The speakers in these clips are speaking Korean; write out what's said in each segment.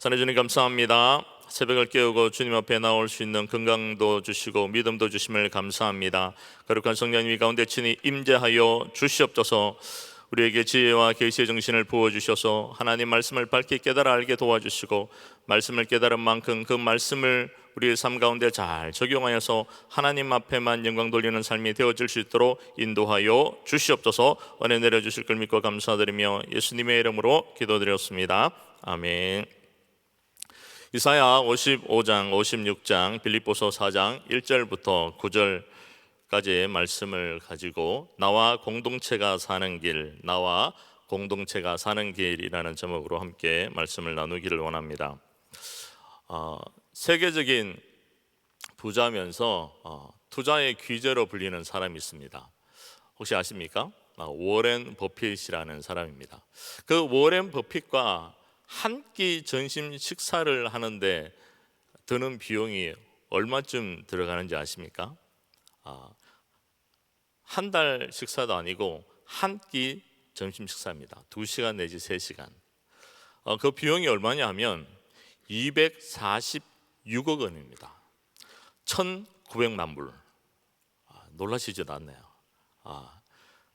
사랑해 주님 감사합니다. 새벽을 깨우고 주님 앞에 나올 수 있는 건강도 주시고 믿음도 주심을 감사합니다. 거룩한 성령님이 가운데 친히 임재하여 주시옵소서. 우리에게 지혜와 계시의 정신을 부어주셔서 하나님 말씀을 밝게 깨달아 알게 도와주시고, 말씀을 깨달은 만큼 그 말씀을 우리의 삶 가운데 잘 적용하여서 하나님 앞에만 영광 돌리는 삶이 되어질 수 있도록 인도하여 주시옵소서. 은혜 내려주실 걸 믿고 감사드리며 예수님의 이름으로 기도드렸습니다. 아멘. 이사야 55장, 56장, 빌립보서 4장 1절부터 9절까지의 말씀을 가지고 나와 공동체가 사는 길, 나와 공동체가 사는 길이라는 제목으로 함께 말씀을 나누기를 원합니다. 세계적인 부자면서 투자의 귀재로 불리는 사람이 있습니다. 혹시 아십니까? 워렌 버핏이라는 사람입니다. 그 워렌 버핏과 한 끼 점심 식사를 하는데 드는 비용이 얼마쯤 들어가는지 아십니까? 한 달 식사도 아니고 한 끼 점심 식사입니다. 2시간 내지 3시간. 그 비용이 얼마냐 하면 246억 원입니다. 1,900만 불. 놀라시지도 않네요.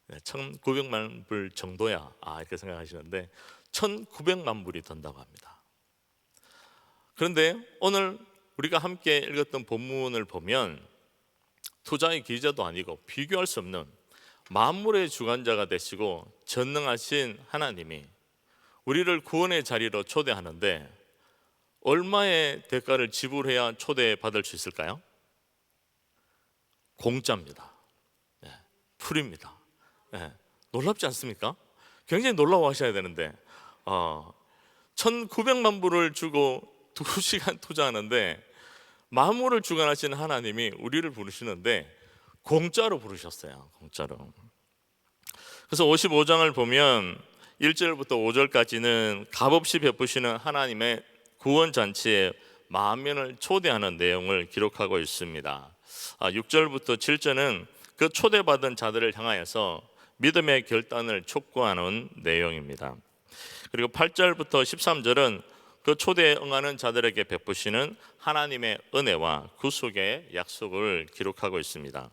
1,900만 불 정도야 이렇게 생각하시는데 1,900만 불이 든다고 합니다. 그런데 오늘 우리가 함께 읽었던 본문을 보면 투자의 기자도 아니고 비교할 수 없는 만물의 주관자가 되시고 전능하신 하나님이 우리를 구원의 자리로 초대하는데 얼마의 대가를 지불해야 초대받을 수 있을까요? 공짜입니다. 풀입니다. 놀랍지 않습니까? 굉장히 놀라워하셔야 되는데 1,900만 불을 주고 2시간 투자하는데 만물을 주관하시는 하나님이 우리를 부르시는데 공짜로 부르셨어요. 공짜로. 그래서 55장을 보면 1절부터 5절까지는 값없이 베푸시는 하나님의 구원잔치에 만면을 초대하는 내용을 기록하고 있습니다. 6절부터 7절은 그 초대받은 자들을 향하여서 믿음의 결단을 촉구하는 내용입니다. 그리고 8절부터 13절은 그 초대에 응하는 자들에게 베푸시는 하나님의 은혜와 구속의 약속을 기록하고 있습니다.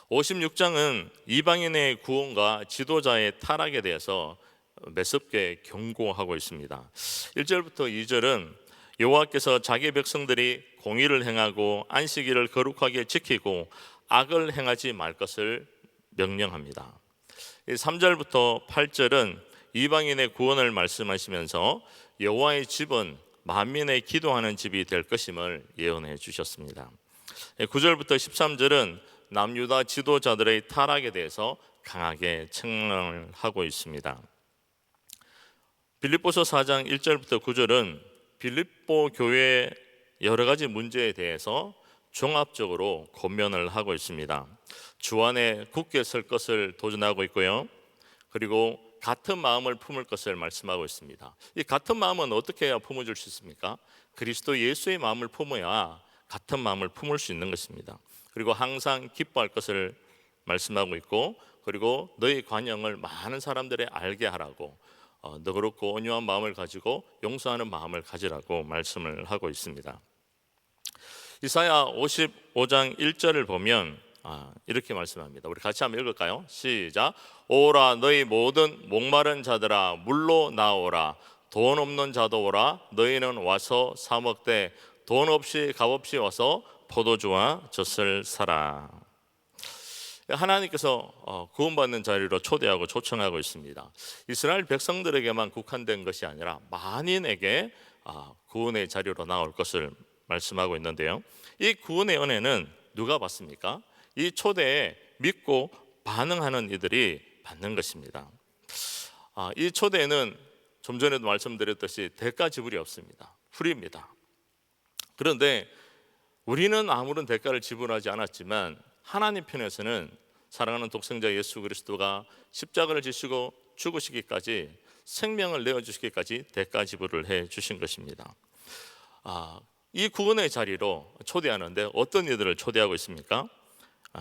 56장은 이방인의 구원과 지도자의 타락에 대해서 매섭게 경고하고 있습니다. 1절부터 2절은 여호와께서 자기 백성들이 공의를 행하고 안식일을 거룩하게 지키고 악을 행하지 말 것을 명령합니다. 3절부터 8절은 이방인의 구원을 말씀하시면서 여호와의 집은 만민의 기도하는 집이 될 것임을 예언해 주셨습니다. 9절부터 13절은 남유다 지도자들의 타락에 대해서 강하게 책망을 하고 있습니다. 빌립보서 4장 1절부터 9절은 빌립보 교회의 여러 가지 문제에 대해서 종합적으로 권면을 하고 있습니다. 주 안에 굳게 설 것을 도전하고 있고요. 그리고 같은 마음을 품을 것을 말씀하고 있습니다. 이 같은 마음은 어떻게 해야 품어줄 수 있습니까? 그리스도 예수의 마음을 품어야 같은 마음을 품을 수 있는 것입니다. 그리고 항상 기뻐할 것을 말씀하고 있고, 그리고 너의 관영을 많은 사람들이 알게 하라고, 너그럽고 온유한 마음을 가지고 용서하는 마음을 가지라고 말씀을 하고 있습니다. 이사야 55장 1절을 보면 이렇게 말씀합니다. 우리 같이 한번 읽을까요? 시작. 오라 너희 모든 목마른 자들아 물로 나오라. 돈 없는 자도 오라. 너희는 와서 사 먹되 돈 없이 값없이 와서 포도주와 젖을 사라. 하나님께서 구원받는 자리로 초대하고 초청하고 있습니다. 이스라엘 백성들에게만 국한된 것이 아니라 만인에게 구원의 자리로 나올 것을 말씀하고 있는데요. 이 구원의 은혜는 누가 받습니까? 이 초대에 믿고 반응하는 이들이 받는 것입니다. 이 초대에는 좀 전에도 말씀드렸듯이 대가 지불이 없습니다. 프리입니다. 그런데 우리는 아무런 대가를 지불하지 않았지만 하나님 편에서는 사랑하는 독생자 예수 그리스도가 십자가를 지시고 죽으시기까지 생명을 내어주시기까지 대가 지불을 해 주신 것입니다. 이 구원의 자리로 초대하는데 어떤 이들을 초대하고 있습니까?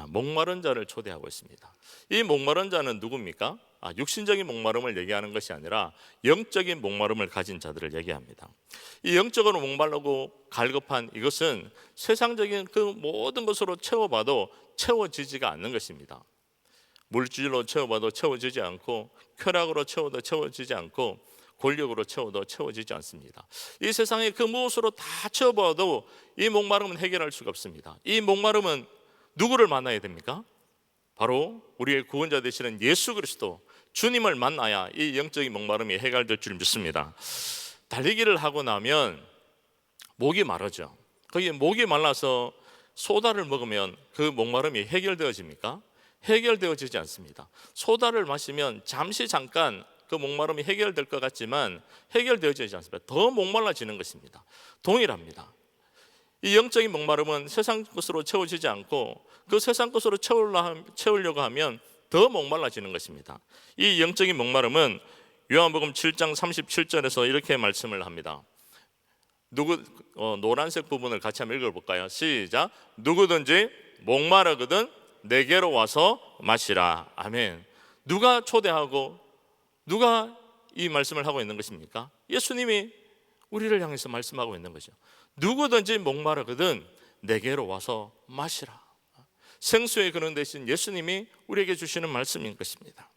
목마른 자를 초대하고 있습니다. 이 목마른 자는 누굽니까? 육신적인 목마름을 얘기하는 것이 아니라 영적인 목마름을 가진 자들을 얘기합니다. 이 영적으로 목마르고 갈급한 이것은 세상적인 그 모든 것으로 채워봐도 채워지지가 않는 것입니다. 물질로 채워봐도 채워지지 않고, 쾌락으로 채워도 채워지지 않고, 권력으로 채워도 채워지지 않습니다. 이 세상의 그 무엇으로 다 채워봐도 이 목마름은 해결할 수가 없습니다. 이 목마름은 누구를 만나야 됩니까? 바로 우리의 구원자 되시는 예수 그리스도, 주님을 만나야 이 영적인 목마름이 해결될 줄 믿습니다. 달리기를 하고 나면 목이 마르죠. 거기에 목이 말라서 소다를 먹으면 그 목마름이 해결되어집니까? 해결되어지지 않습니다. 소다를 마시면 잠깐 그 목마름이 해결될 것 같지만 해결되어지지 않습니다. 더 목말라지는 것입니다. 동일합니다. 이 영적인 목마름은 세상 것으로 채워지지 않고 그 세상 것으로 채우려고 하면 더 목말라지는 것입니다. 이 영적인 목마름은 요한복음 7장 37절에서 이렇게 말씀을 합니다. 노란색 부분을 같이 한번 읽어볼까요? 시작. 누구든지 목마르거든 내게로 와서 마시라. 아멘. 누가 초대하고 누가 이 말씀을 하고 있는 것입니까? 예수님이 우리를 향해서 말씀하고 있는 거죠. 누구든지 목마르거든 내게로 와서 마시라. 생수의 근원 되신 예수님이 우리에게 주시는 말씀인 것입니다.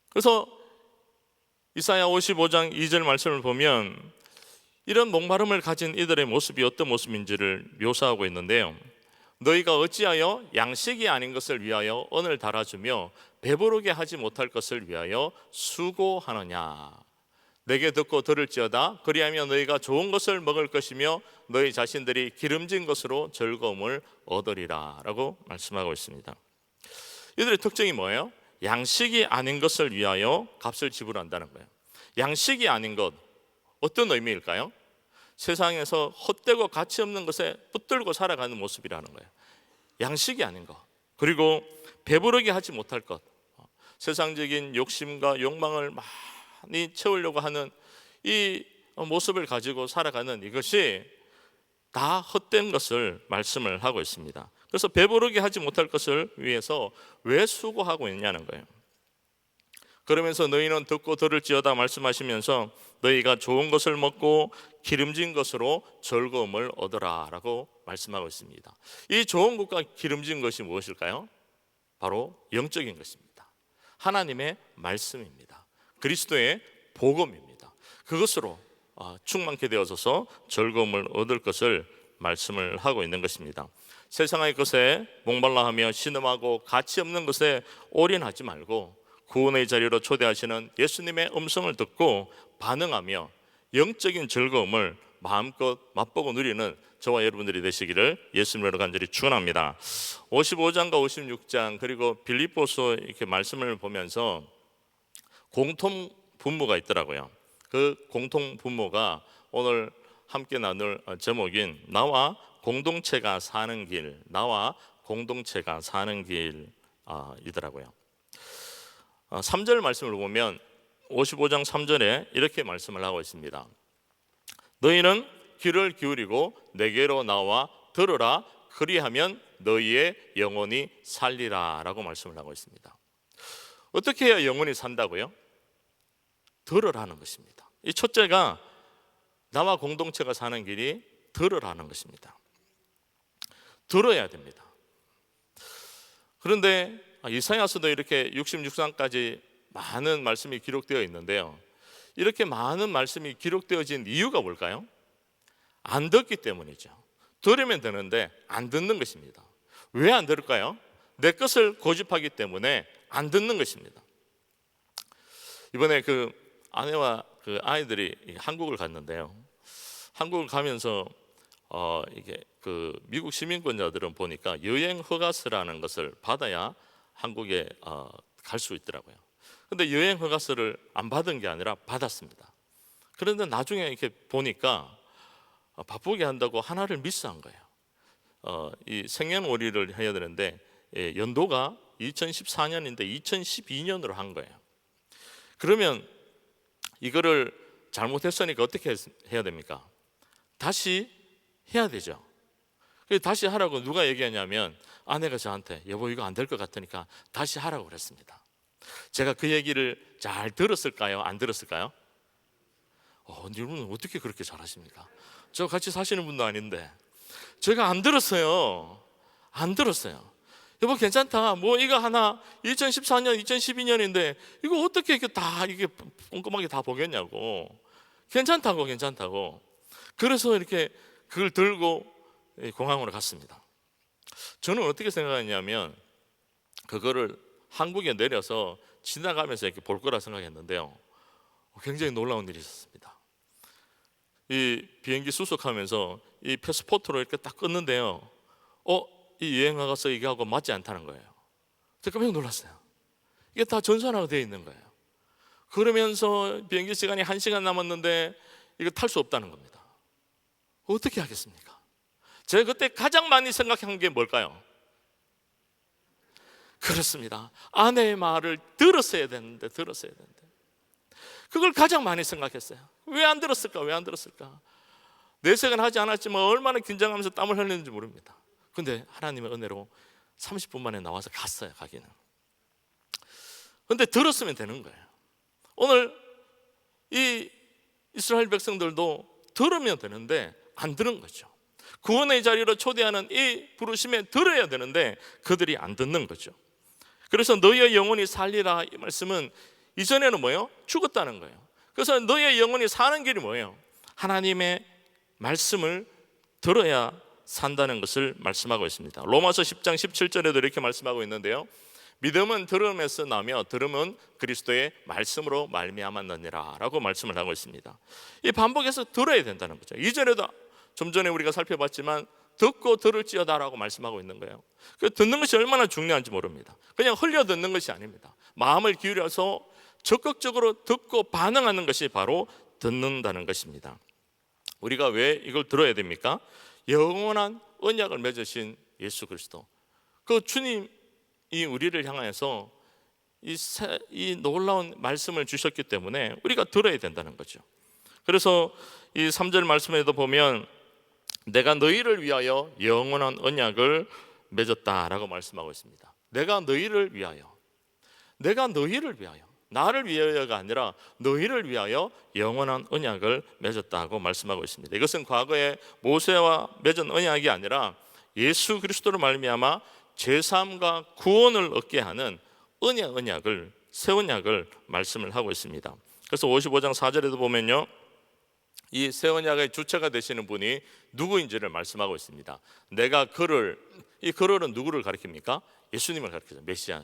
그래서 이사야 55장 2절 말씀을 보면 이런 목마름을 가진 이들의 모습이 어떤 모습인지를 묘사하고 있는데요. 너희가 어찌하여 양식이 아닌 것을 위하여 언을 달아주며 배부르게 하지 못할 것을 위하여 수고하느냐. 내게 듣고 들을지어다. 그리하면 너희가 좋은 것을 먹을 것이며 너희 자신들이 기름진 것으로 즐거움을 얻으리라 라고 말씀하고 있습니다. 이들의 특징이 뭐예요? 양식이 아닌 것을 위하여 값을 지불한다는 거예요. 양식이 아닌 것, 어떤 의미일까요? 세상에서 헛되고 가치 없는 것에 붙들고 살아가는 모습이라는 거예요. 양식이 아닌 것, 그리고 배부르게 하지 못할 것, 세상적인 욕심과 욕망을 많이 채우려고 하는 이 모습을 가지고 살아가는 이것이 다 헛된 것을 말씀을 하고 있습니다. 그래서 배부르게 하지 못할 것을 위해서 왜 수고하고 있냐는 거예요. 그러면서 너희는 듣고 들을지어다 말씀하시면서 너희가 좋은 것을 먹고 기름진 것으로 즐거움을 얻으라 라고 말씀하고 있습니다. 이 좋은 것과 기름진 것이 무엇일까요? 바로 영적인 것입니다. 하나님의 말씀입니다. 그리스도의 복음입니다. 그것으로 충만케 되어서 즐거움을 얻을 것을 말씀을 하고 있는 것입니다. 세상의 것에 목말라하며 신음하고 가치 없는 것에 올인하지 말고 구원의 자리로 초대하시는 예수님의 음성을 듣고 반응하며 영적인 즐거움을 마음껏 맛보고 누리는 저와 여러분들이 되시기를 예수님으로 간절히 축원합니다. 55장과 56장 그리고 빌립보서 이렇게 말씀을 보면서 공통 분모가 있더라고요. 그 공통 분모가 오늘 함께 나눌 제목인 나와 공동체가 사는 길, 나와 공동체가 사는 길이더라고요. 3절 말씀을 보면 55장 3절에 이렇게 말씀을 하고 있습니다. 너희는 귀를 기울이고 내게로 나와 들으라. 그리하면 너희의 영혼이 살리라 라고 말씀을 하고 있습니다. 어떻게 해야 영혼이 산다고요? 들으라는 것입니다. 이 첫째가 나와 공동체가 사는 길이 들으라는 것입니다. 들어야 됩니다. 그런데 이사야서도 이렇게 66장까지 많은 말씀이 기록되어 있는데요. 이렇게 많은 말씀이 기록되어진 이유가 뭘까요? 안 듣기 때문이죠. 들으면 되는데 안 듣는 것입니다. 왜 안 들을까요? 내 것을 고집하기 때문에 안 듣는 것입니다. 이번에 그 아내와 그 아이들이 한국을 갔는데요. 한국을 가면서 이게 그 미국 시민권자들은 보니까 여행 허가서라는 것을 받아야 한국에 갈 수 있더라고요. 근데 여행 허가서를 안 받은 게 아니라 받았습니다. 그런데 나중에 이렇게 보니까 바쁘게 한다고 하나를 미스한 거예요. 이 생년월일을 해야 되는데 연도가 2014년인데 2012년으로 한 거예요. 그러면 이거를 잘못했으니까 어떻게 해야 됩니까? 다시 해야 되죠. 그래서 다시 하라고 누가 얘기하냐면 아내가 저한테 여보 이거 안 될 것 같으니까 다시 하라고 그랬습니다. 제가 그 얘기를 잘 들었을까요? 안 들었을까요? 여러분 어떻게 그렇게 잘하십니까? 저 같이 사시는 분도 아닌데 제가 안 들었어요. 안 들었어요. 여보 괜찮다. 뭐 이거 하나 2014년, 2012년인데 이거 어떻게 이렇게 다 이게 꼼꼼하게 다 보겠냐고. 괜찮다고. 그래서 이렇게 그걸 들고 공항으로 갔습니다. 저는 어떻게 생각했냐면 그거를 한국에 내려서 지나가면서 이렇게 볼 거라 생각했는데요. 굉장히 놀라운 일이 있었습니다. 이 비행기 수속하면서 이 패스포트로 이렇게 딱 끊는데요. 이 여행하고서 이게 하고 맞지 않다는 거예요. 제가 깜짝 놀랐어요. 이게 다 전산화가 되어 있는 거예요. 그러면서 비행기 시간이 1시간 남았는데 이거 탈 수 없다는 겁니다. 어떻게 하겠습니까? 제가 그때 가장 많이 생각한 게 뭘까요? 그렇습니다. 아내의 말을 들었어야 되는데 그걸 가장 많이 생각했어요. 왜 안 들었을까? 내색은 하지 않았지만 얼마나 긴장하면서 땀을 흘렸는지 모릅니다. 근데 하나님의 은혜로 30분 만에 나와서 갔어요. 가기는. 근데 들었으면 되는 거예요. 오늘 이 이스라엘 백성들도 들으면 되는데 안 들은 거죠. 구원의 자리로 초대하는 이 부르심에 들어야 되는데 그들이 안 듣는 거죠. 그래서 너희의 영혼이 살리라 이 말씀은 이전에는 뭐예요? 죽었다는 거예요. 그래서 너희의 영혼이 사는 길이 뭐예요? 하나님의 말씀을 들어야 산다는 것을 말씀하고 있습니다. 로마서 10장 17절에도 이렇게 말씀하고 있는데요. 믿음은 들음에서 나며 들음은 그리스도의 말씀으로 말미암았느니라 라고 말씀을 하고 있습니다. 이 반복해서 들어야 된다는 거죠. 이전에도 좀 전에 우리가 살펴봤지만 듣고 들을지어다라고 말씀하고 있는 거예요. 듣는 것이 얼마나 중요한지 모릅니다. 그냥 흘려 듣는 것이 아닙니다. 마음을 기울여서 적극적으로 듣고 반응하는 것이 바로 듣는다는 것입니다. 우리가 왜 이걸 들어야 됩니까? 영원한 언약을 맺으신 예수 그리스도, 그 주님이 우리를 향해서 이 놀라운 말씀을 주셨기 때문에 우리가 들어야 된다는 거죠. 그래서 이 3절 말씀에도 보면 내가 너희를 위하여 영원한 언약을 맺었다라고 말씀하고 있습니다. 내가 너희를 위하여, 나를 위하여가 아니라 너희를 위하여 영원한 언약을 맺었다고 말씀하고 있습니다. 이것은 과거에 모세와 맺은 언약이 아니라 예수 그리스도로 말미암아 죄사함과 구원을 얻게 하는 언약을, 새 언약을 말씀을 하고 있습니다. 그래서 55장 4절에도 보면요, 이 새 언약의 주체가 되시는 분이 누구인지를 말씀하고 있습니다. 내가 이 그를 누구를 가리킵니까? 예수님을 가리키죠. 메시아.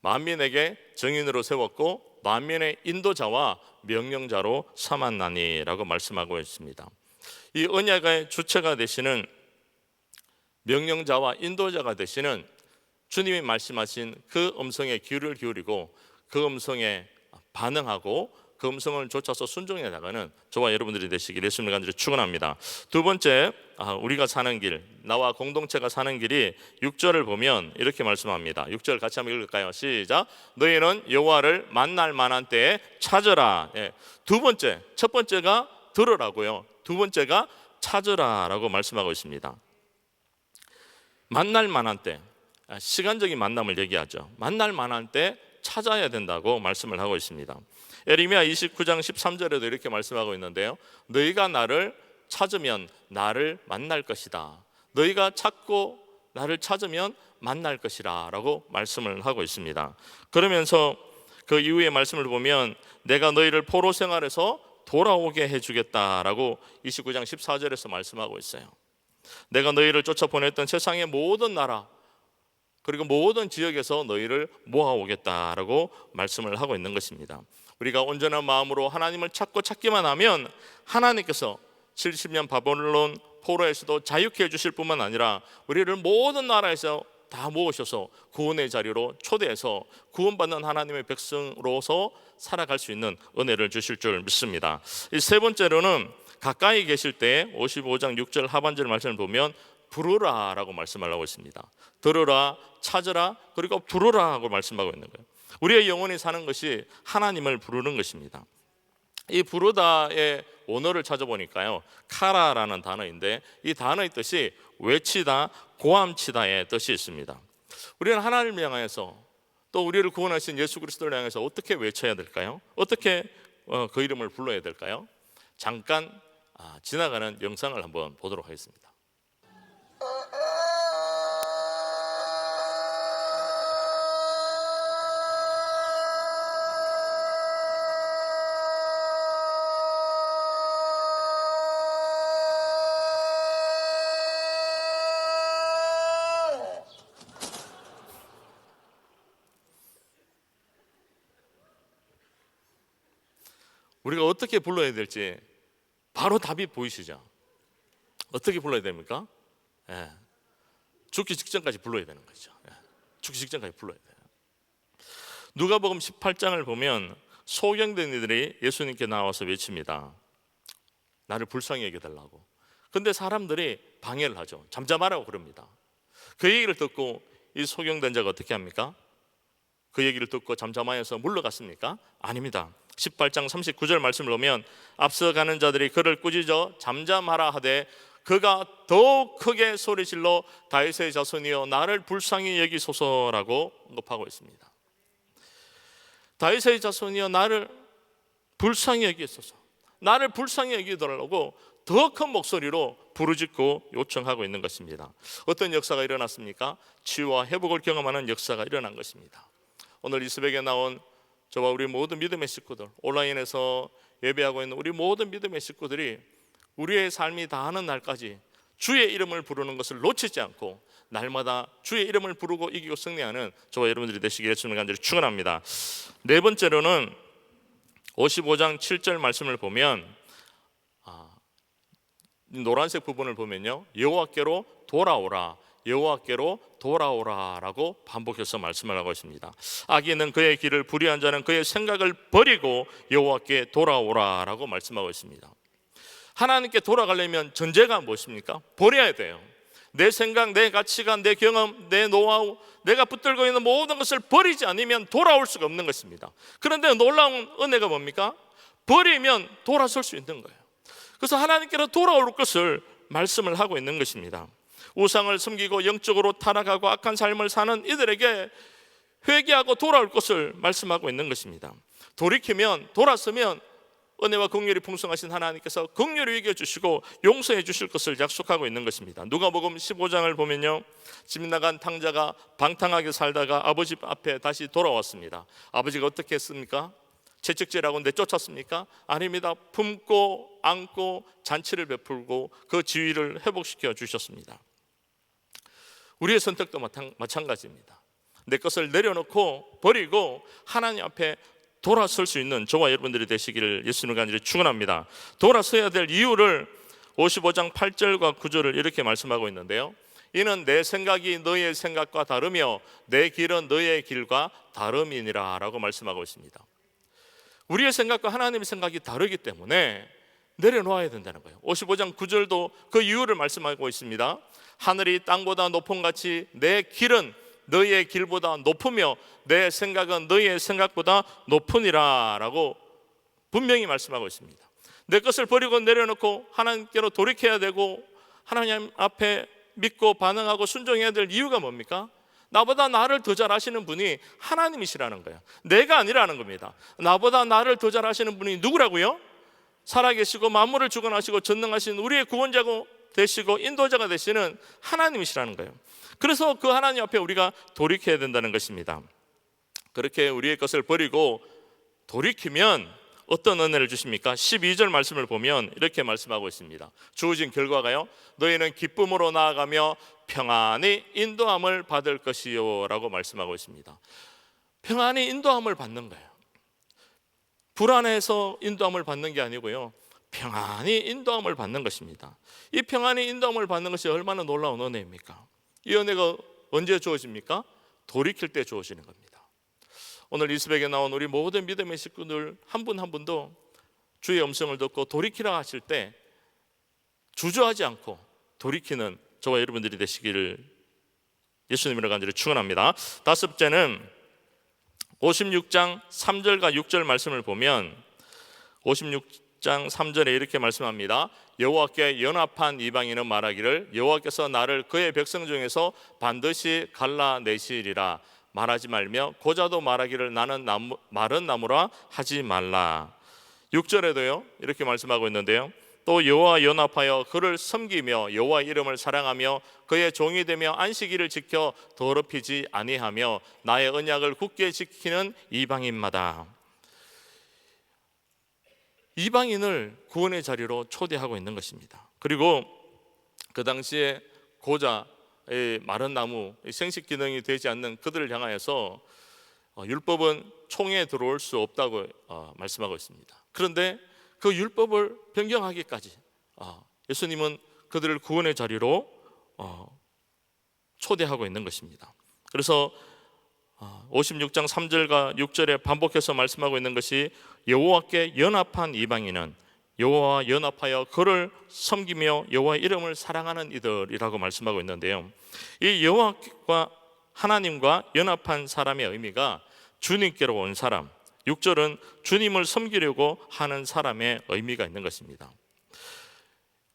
만민에게 증인으로 세웠고 만민의 인도자와 명령자로 삼았나니라고 말씀하고 있습니다. 이 언약의 주체가 되시는 명령자와 인도자가 되시는 주님이 말씀하신 그 음성에 귀를 기울이고 그 음성에 반응하고 그 음성을 쫓아서 순종해 나가는 저와 여러분들이 되시길 예수님을 간절히 축원합니다. 두 번째, 우리가 사는 길, 나와 공동체가 사는 길이 6절을 보면 이렇게 말씀합니다. 6절 같이 한번 읽을까요? 시작. 너희는 여호와를 만날 만한 때에 찾으라. 두 번째, 첫 번째가 들으라고요. 두 번째가 찾으라라고 말씀하고 있습니다. 만날 만한 때, 시간적인 만남을 얘기하죠. 만날 만한 때 찾아야 된다고 말씀을 하고 있습니다. 에레미야 29장 13절에도 이렇게 말씀하고 있는데요. 너희가 나를 찾으면 나를 만날 것이다. 너희가 찾고 나를 찾으면 만날 것이라 라고 말씀을 하고 있습니다. 그러면서 그 이후의 말씀을 보면 내가 너희를 포로 생활에서 돌아오게 해주겠다라고 29장 14절에서 말씀하고 있어요. 내가 너희를 쫓아보냈던 세상의 모든 나라 그리고 모든 지역에서 너희를 모아오겠다라고 말씀을 하고 있는 것입니다. 우리가 온전한 마음으로 하나님을 찾기만 하면 하나님께서 70년 바벨론 포로에서도 자유케 해주실 뿐만 아니라 우리를 모든 나라에서 다 모으셔서 구원의 자리로 초대해서 구원받는 하나님의 백성으로서 살아갈 수 있는 은혜를 주실 줄 믿습니다. 이 세 번째로는 가까이 계실 때 55장 6절 하반절 말씀을 보면 부르라 라고 말씀을 하고 있습니다. 들으라, 찾으라, 그리고 부르라 하고 말씀하고 있는 거예요. 우리의 영혼이 사는 것이 하나님을 부르는 것입니다. 이 부르다의 원어를 찾아보니까요, 카라라는 단어인데 이 단어의 뜻이 외치다, 고함치다의 뜻이 있습니다. 우리는 하나님을 향해서 또 우리를 구원하신 예수 그리스도를 향해서 어떻게 외쳐야 될까요? 어떻게 그 이름을 불러야 될까요? 잠깐 지나가는 영상을 한번 보도록 하겠습니다. 우리가 어떻게 불러야 될지 바로 답이 보이시죠? 어떻게 불러야 됩니까? 죽기 직전까지 불러야 되는 거죠. 죽기 직전까지 불러야 돼요. 누가복음 18장을 보면 소경된 이들이 예수님께 나와서 외칩니다. 나를 불쌍히 여겨달라고. 근데 사람들이 방해를 하죠. 잠잠하라고 그럽니다. 그 얘기를 듣고 이 소경된 자가 어떻게 합니까? 그 얘기를 듣고 잠잠하여서 물러갔습니까? 아닙니다. 18장 39절 말씀을 보면 앞서가는 자들이 그를 꾸짖어 잠잠하라 하되 그가 더욱 크게 소리질러 다윗의 자손이여 나를 불쌍히 여기소서라고 언급하고 있습니다. 다윗의 자손이여 나를 불쌍히 여기소서, 나를 불쌍히 여기더라고 더 큰 목소리로 부르짖고 요청하고 있는 것입니다. 어떤 역사가 일어났습니까? 치유와 회복을 경험하는 역사가 일어난 것입니다. 오늘 이 새벽에 나온 저와 우리 모든 믿음의 식구들, 온라인에서 예배하고 있는 우리 모든 믿음의 식구들이 우리의 삶이 다하는 날까지 주의 이름을 부르는 것을 놓치지 않고 날마다 주의 이름을 부르고 이기고 승리하는 저와 여러분들이 되시기를 주님을 간절히 축원합니다. 네 번째로는 55장 7절 말씀을 보면 노란색 부분을 보면요, 여호와께로 돌아오라, 여호와께로 돌아오라라고 반복해서 말씀을 하고 있습니다. 악인은 그의 길을, 불의한 자는 그의 생각을 버리고 여호와께 돌아오라라고 말씀하고 있습니다. 하나님께 돌아가려면 전제가 무엇입니까? 버려야 돼요. 내 생각, 내 가치관, 내 경험, 내 노하우, 내가 붙들고 있는 모든 것을 버리지 않으면 돌아올 수가 없는 것입니다. 그런데 놀라운 은혜가 뭡니까? 버리면 돌아설 수 있는 거예요. 그래서 하나님께로 돌아올 것을 말씀을 하고 있는 것입니다. 우상을 숨기고 영적으로 타락하고 악한 삶을 사는 이들에게 회개하고 돌아올 것을 말씀하고 있는 것입니다. 돌이키면, 돌아서면 은혜와 긍휼이 풍성하신 하나님께서 긍휼히 여겨주시고 용서해 주실 것을 약속하고 있는 것입니다. 누가복음 15장을 보면요, 집 나간 탕자가 방탕하게 살다가 아버지 앞에 다시 돌아왔습니다. 아버지가 어떻게 했습니까? 채찍질하고 내쫓았습니까? 아닙니다. 품고 안고 잔치를 베풀고 그 지위를 회복시켜 주셨습니다. 우리의 선택도 마찬가지입니다. 내 것을 내려놓고 버리고 하나님 앞에 돌아설 수 있는 저와 여러분들이 되시기를 예수님을 간절히 축원합니다. 돌아서야 될 이유를 55장 8절과 9절을 이렇게 말씀하고 있는데요, 이는 내 생각이 너의 생각과 다르며 내 길은 너의 길과 다름이니라 라고 말씀하고 있습니다. 우리의 생각과 하나님의 생각이 다르기 때문에 내려놓아야 된다는 거예요. 55장 9절도 그 이유를 말씀하고 있습니다. 하늘이 땅보다 높음 같이 내 길은 너희의 길보다 높으며 내 생각은 너희의 생각보다 높으니라 라고 분명히 말씀하고 있습니다. 내 것을 버리고 내려놓고 하나님께로 돌이켜야 되고 하나님 앞에 믿고 반응하고 순종해야 될 이유가 뭡니까? 나보다 나를 더 잘 아시는 분이 하나님이시라는 거예요. 내가 아니라는 겁니다. 나보다 나를 더 잘 아시는 분이 누구라고요? 살아계시고 만물을 주관하시고 전능하신 우리의 구원자고 되시고 인도자가 되시는 하나님이시라는 거예요. 그래서 그 하나님 앞에 우리가 돌이켜야 된다는 것입니다. 그렇게 우리의 것을 버리고 돌이키면 어떤 은혜를 주십니까? 12절 말씀을 보면 이렇게 말씀하고 있습니다. 주어진 결과가요, 너희는 기쁨으로 나아가며 평안히 인도함을 받을 것이요 라고 말씀하고 있습니다. 평안히 인도함을 받는 거예요. 불안해서 인도함을 받는 게 아니고요, 평안히 인도함을 받는 것입니다. 이 평안히 인도함을 받는 것이 얼마나 놀라운 은혜입니까? 이 은혜가 언제 주어집니까? 돌이킬 때 주어지는 겁니다. 오늘 이 새벽에 나온 우리 모든 믿음의 식구들 한 분 한 분도 주의 음성을 듣고 돌이키라 하실 때 주저하지 않고 돌이키는 저와 여러분들이 되시기를 예수님으로 간절히 축원합니다. 다섯째는 56장 3절과 6절 말씀을 보면 56장 26장 3절에 이렇게 말씀합니다. 여호와께 연합한 이방인은 말하기를 여호와께서 나를 그의 백성 중에서 반드시 갈라내시리라 말하지 말며 고자도 말하기를 나는 마른 나무라 하지 말라. 6절에도요 이렇게 말씀하고 있는데요. 또 여호와 연합하여 그를 섬기며 여호와 이름을 사랑하며 그의 종이 되며 안식일을 지켜 더럽히지 아니하며 나의 언약을 굳게 지키는 이방인마다. 이방인을 구원의 자리로 초대하고 있는 것입니다. 그리고 그 당시에 고자의 마른 나무, 생식 기능이 되지 않는 그들을 향하여서 율법은 총에 들어올 수 없다고 말씀하고 있습니다. 그런데 그 율법을 변경하기까지 예수님은 그들을 구원의 자리로 초대하고 있는 것입니다. 그래서 56장 3절과 6절에 반복해서 말씀하고 있는 것이 여호와께 연합한 이방인은 여호와와 연합하여 그를 섬기며 여호와의 이름을 사랑하는 이들이라고 말씀하고 있는데요. 이 여호와과 하나님과 연합한 사람의 의미가 주님께로 온 사람, 6절은 주님을 섬기려고 하는 사람의 의미가 있는 것입니다.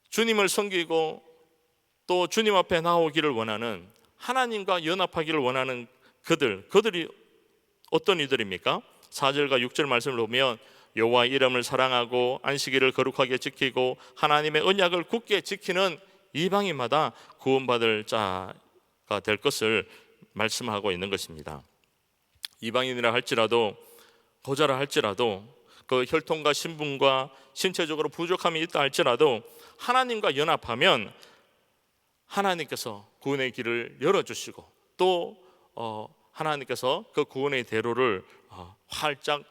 주님을 섬기고 또 주님 앞에 나오기를 원하는, 하나님과 연합하기를 원하는 그들이 어떤 이들입니까? 4절과 6절 말씀을 보면 여호와의 이름을 사랑하고 안식일을 거룩하게 지키고 하나님의 언약을 굳게 지키는 이방인마다 구원받을 자가 될 것을 말씀하고 있는 것입니다. 이방인이라 할지라도 고자라 할지라도 그 혈통과 신분과 신체적으로 부족함이 있다 할지라도 하나님과 연합하면 하나님께서 구원의 길을 열어주시고 또 하나님께서 그 구원의 대로를 활짝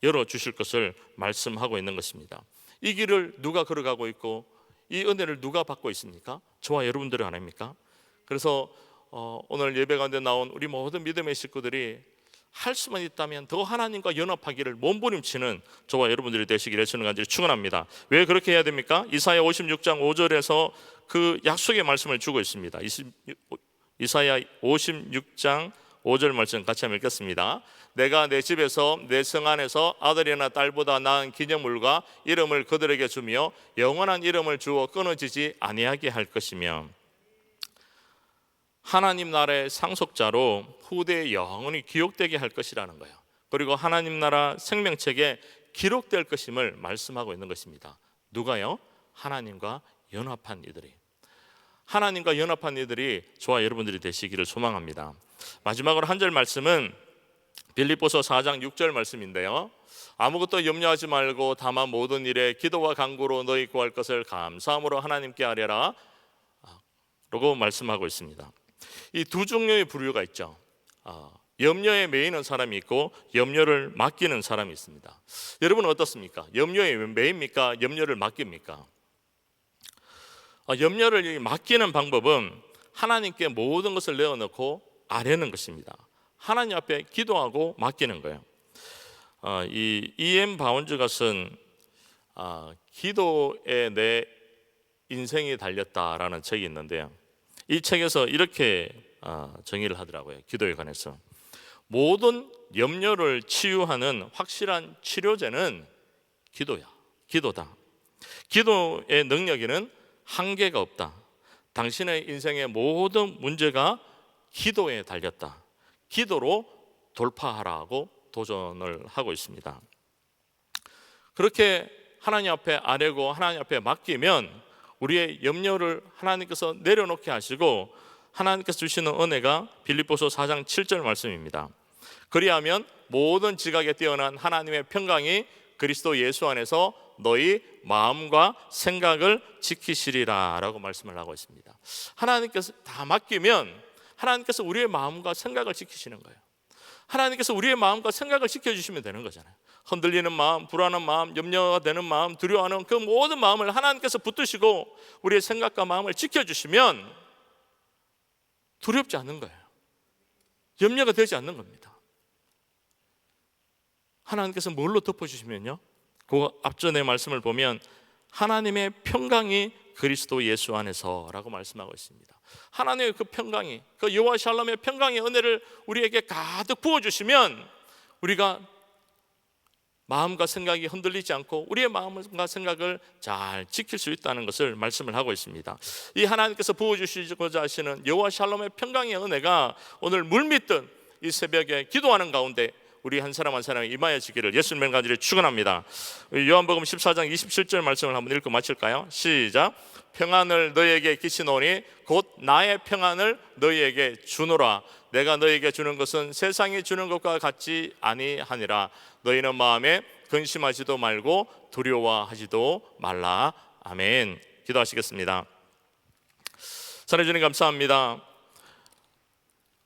열어주실 것을 말씀하고 있는 것입니다. 이 길을 누가 걸어가고 있고 이 은혜를 누가 받고 있습니까? 저와 여러분들이 아닙니까? 그래서 오늘 예배 가운데 나온 우리 모든 믿음의 식구들이 할 수만 있다면 더 하나님과 연합하기를 몸부림치는 저와 여러분들이 되시기를 주는 간절히 축원합니다. 왜 그렇게 해야 됩니까? 이사야 56장 5절에서 그 약속의 말씀을 주고 있습니다. 이사야 56장 5절 말씀 같이 한번 읽겠습니다. 내가 내 집에서 내 성 안에서 아들이나 딸보다 나은 기념물과 이름을 그들에게 주며 영원한 이름을 주어 끊어지지 아니하게 할 것이며 하나님 나라의 상속자로 후대에 영원히 기록되게 할 것이라는 거예요. 그리고 하나님 나라 생명책에 기록될 것임을 말씀하고 있는 것입니다. 누가요? 하나님과 연합한 이들이. 하나님과 연합한 이들이 저와 여러분들이 되시기를 소망합니다. 마지막으로 한 절 말씀은 빌립보서 4장 6절 말씀인데요. 아무것도 염려하지 말고 다만 모든 일에 기도와 간구로 너희 구할 것을 감사함으로 하나님께 아뢰라 라고 말씀하고 있습니다. 이 두 종류의 부류가 있죠. 염려에 매이는 사람이 있고 염려를 맡기는 사람이 있습니다. 여러분은 어떻습니까? 염려에 매입니까? 염려를 맡깁니까? 염려를 맡기는 방법은 하나님께 모든 것을 내어놓고 아뢰는 것입니다. 하나님 앞에 기도하고 맡기는 거예요. 이 E.M. 바운즈가 쓴 기도에 내 인생이 달렸다라는 책이 있는데요. 이 책에서 이렇게 정의를 하더라고요. 기도에 관해서 모든 염려를 치유하는 확실한 치료제는 기도다. 기도의 능력에는 한계가 없다. 당신의 인생의 모든 문제가 기도에 달렸다. 기도로 돌파하라고 도전을 하고 있습니다. 그렇게 하나님 앞에 아뢰고 하나님 앞에 맡기면 우리의 염려를 하나님께서 내려놓게 하시고 하나님께서 주시는 은혜가 빌립보서 4장 7절 말씀입니다. 그리하면 모든 지각에 뛰어난 하나님의 평강이 그리스도 예수 안에서 너희 마음과 생각을 지키시리라 라고 말씀을 하고 있습니다. 하나님께서 다 맡기면 하나님께서 우리의 마음과 생각을 지키시는 거예요. 하나님께서 우리의 마음과 생각을 지켜주시면 되는 거잖아요. 흔들리는 마음, 불안한 마음, 염려가 되는 마음, 두려워하는 그 모든 마음을 하나님께서 붙드시고 우리의 생각과 마음을 지켜주시면 두렵지 않는 거예요. 염려가 되지 않는 겁니다. 하나님께서 뭘로 덮어주시면요, 그 앞전의 말씀을 보면 하나님의 평강이 그리스도 예수 안에서 라고 말씀하고 있습니다. 하나님의 그 평강이, 그 여호와 샬롬의 평강의 은혜를 우리에게 가득 부어주시면 우리가 마음과 생각이 흔들리지 않고 우리의 마음과 생각을 잘 지킬 수 있다는 것을 말씀을 하고 있습니다. 이 하나님께서 부어주시고자 하시는 여호와 샬롬의 평강의 은혜가 오늘 물밀듯 이 새벽에 기도하는 가운데 우리 한 사람 한 사람이 임하여지기를 예수님의 간절히 축원합니다. 요한복음 14장 27절 말씀을 한번 읽고 마칠까요? 시작. 평안을 너희에게 끼치노니 곧 나의 평안을 너희에게 주노라. 내가 너희에게 주는 것은 세상이 주는 것과 같지 아니하니라. 너희는 마음에 근심하지도 말고 두려워하지도 말라. 아멘. 기도하시겠습니다. 사랑해 주님 감사합니다.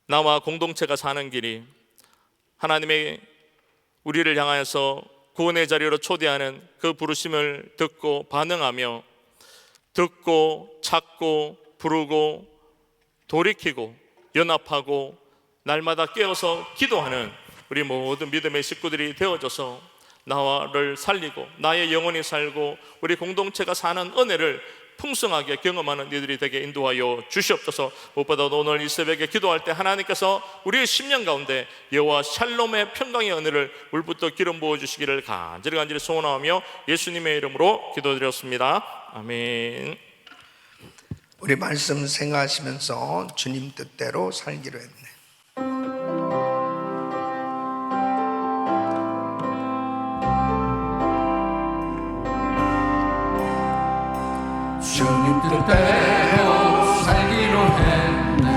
나와 공동체가 사는 길이 하나님의 우리를 향하여서 구원의 자리로 초대하는 그 부르심을 듣고 반응하며 듣고 찾고 부르고 돌이키고 연합하고 날마다 깨어서 기도하는 우리 모든 믿음의 식구들이 되어져서 나를 살리고 나의 영혼이 살고 우리 공동체가 사는 은혜를 풍성하게 경험하는 이들이 되게 인도하여 주시옵소서. 무엇보다도 오늘 이 새벽에 기도할 때 하나님께서 우리의 심령 가운데 여호와 샬롬의 평강의 은혜를 물부터 기름 부어주시기를 간절히 소원하며 예수님의 이름으로 기도드렸습니다. 아멘. 우리 말씀 생각하시면서 주님 뜻대로 살기로 했네. 주님 뜻대로 살기로 했네.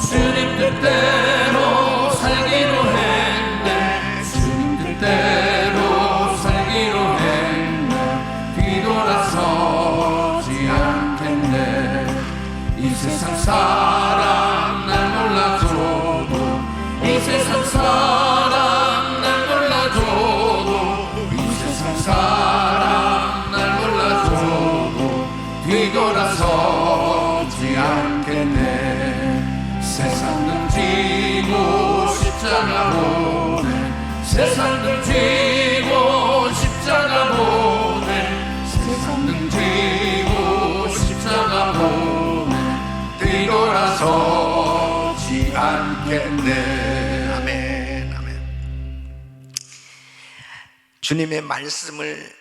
주님 뜻대로 살기로 했네. 주님 뜻대로 살기로 했네. 뒤돌아서지 않겠네. 이 세상 사람 날 몰라줘도 이 세상 사람 날 몰라줘도 이 세상 사람 날 몰라줘도 뒤돌아서지 않겠네. 세상 등지고 십자가 보내. 세상 등지고 십자가 보내. 세상 등지고 십자가 보내. 뒤돌아서지 않겠네. 아멘, 아멘. 주님의 말씀을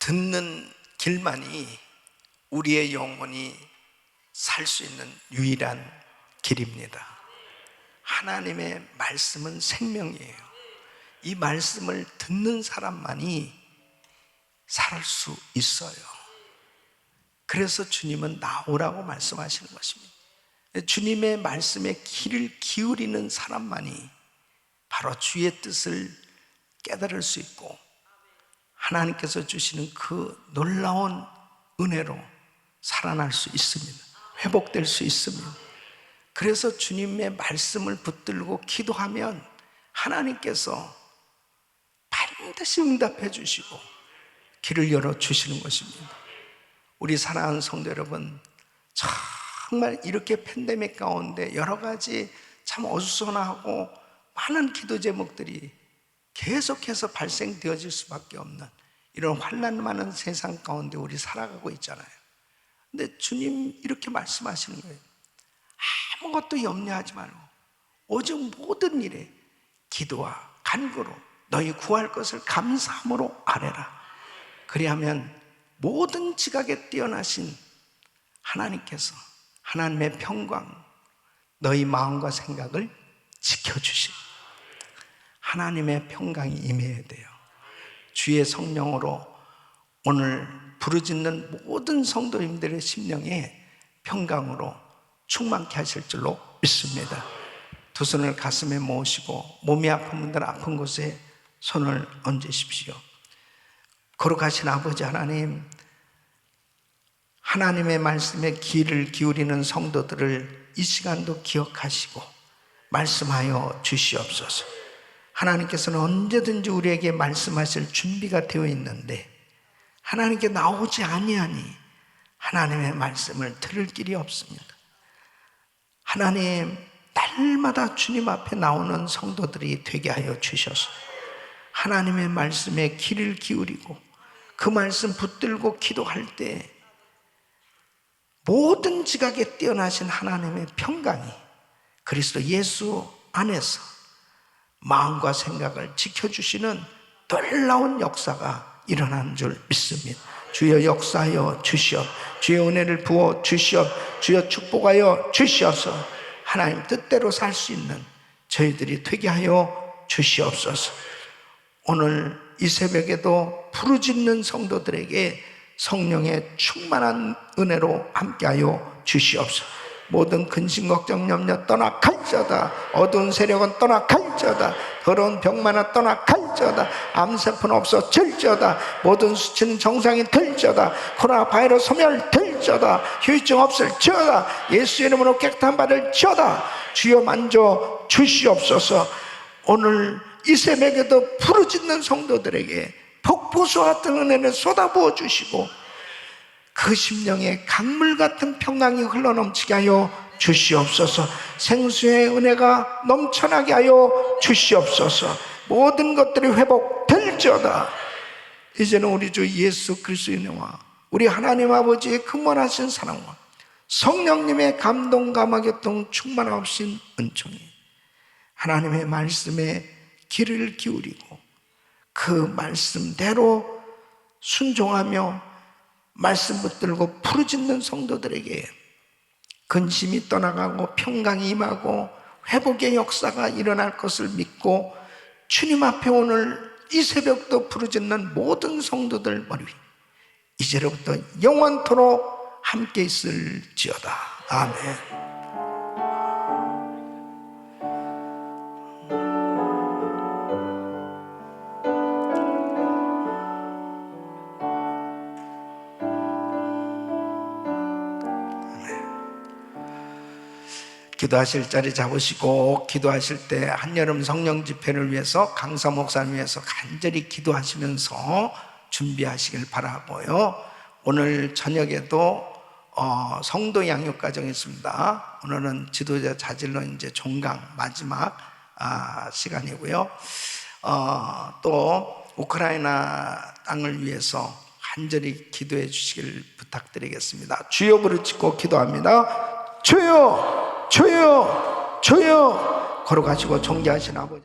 듣는 길만이 우리의 영혼이 살 수 있는 유일한 길입니다. 하나님의 말씀은 생명이에요. 이 말씀을 듣는 사람만이 살 수 있어요. 그래서 주님은 나오라고 말씀하시는 것입니다. 주님의 말씀에 귀를 기울이는 사람만이 바로 주의 뜻을 깨달을 수 있고 하나님께서 주시는 그 놀라운 은혜로 살아날 수 있습니다. 회복될 수 있습니다. 그래서 주님의 말씀을 붙들고 기도하면 하나님께서 반드시 응답해 주시고 길을 열어 주시는 것입니다. 우리 사랑하는 성도 여러분, 정말 이렇게 팬데믹 가운데 여러 가지 참 어수선하고 많은 기도 제목들이 계속해서 발생되어질 수밖에 없는 이런 환난 많은 세상 가운데 우리 살아가고 있잖아요. 근데 주님 이렇게 말씀하시는 거예요. 아무것도 염려하지 말고 오직 모든 일에 기도와 간구로 너희 구할 것을 감사함으로 아뢰라. 그리하면 모든 지각에 뛰어나신 하나님께서 하나님의 평강 너희 마음과 생각을 지켜주시고 하나님의 평강이 임해야 돼요. 주의 성령으로 오늘 부르짖는 모든 성도님들의 심령에 평강으로 충만케 하실 줄로 믿습니다. 두 손을 가슴에 모으시고 몸이 아픈 분들 아픈 곳에 손을 얹으십시오. 거룩하신 아버지 하나님, 하나님의 말씀에 귀를 기울이는 성도들을 이 시간도 기억하시고 말씀하여 주시옵소서. 하나님께서는 언제든지 우리에게 말씀하실 준비가 되어 있는데 하나님께 나오지 아니하니 하나님의 말씀을 들을 길이 없습니다. 하나님, 날마다 주님 앞에 나오는 성도들이 되게 하여 주셔서 하나님의 말씀에 귀를 기울이고 그 말씀 붙들고 기도할 때 모든 지각에 뛰어나신 하나님의 평강이 그리스도 예수 안에서 마음과 생각을 지켜주시는 놀라운 역사가 일어나는 줄 믿습니다. 주여 역사하여 주시옵, 주여 은혜를 부어 주시옵, 주여 축복하여 주시옵소서. 하나님 뜻대로 살 수 있는 저희들이 되게 하여 주시옵소서. 오늘 이 새벽에도 부르짖는 성도들에게 성령의 충만한 은혜로 함께하여 주시옵소서. 모든 근심 걱정 염려 떠나 갈지어다. 어두운 세력은 떠나 갈지어다. 더러운 병만은 떠나 갈지어다. 암세포는 없어질지어다. 모든 수치는 정상이 될지어다. 코로나 바이러스 소멸될지어다. 후유증 없을지어다. 예수 이름으로 깨끗한 받을지어다. 주여 만져 주시옵소서. 오늘 이 새벽에도 부르짖는 성도들에게 폭포수와 같은 은혜를 쏟아부어 주시고 그 심령에 강물 같은 평강이 흘러넘치게 하여 주시옵소서. 생수의 은혜가 넘쳐나게 하여 주시옵소서. 모든 것들이 회복될지어다. 이제는 우리 주 예수 그리스도의 은혜와 우리 하나님 아버지의 근본하신 사랑과 성령님의 감동 감화교통 충만하신 은총이 하나님의 말씀에 귀를 기울이고 그 말씀대로 순종하며 말씀 붙들고 부르짖는 성도들에게 근심이 떠나가고 평강이 임하고 회복의 역사가 일어날 것을 믿고 주님 앞에 오늘 이 새벽도 부르짖는 모든 성도들 머리 위 이제로부터 영원토록 함께 있을지어다. 아멘. 기도하실 자리 잡으시고 기도하실 때 한여름 성령 집회를 위해서 강사 목사님 위해서 간절히 기도하시면서 준비하시길 바라고요. 오늘 저녁에도 성도 양육 과정이 있습니다. 오늘은 지도자 자질로 이제 종강 마지막 시간이고요. 또 우크라이나 땅을 위해서 간절히 기도해 주시길 부탁드리겠습니다. 주여 부르짖고 기도합니다. 주여 주여 주여 걸어가시고 존귀하신 아버지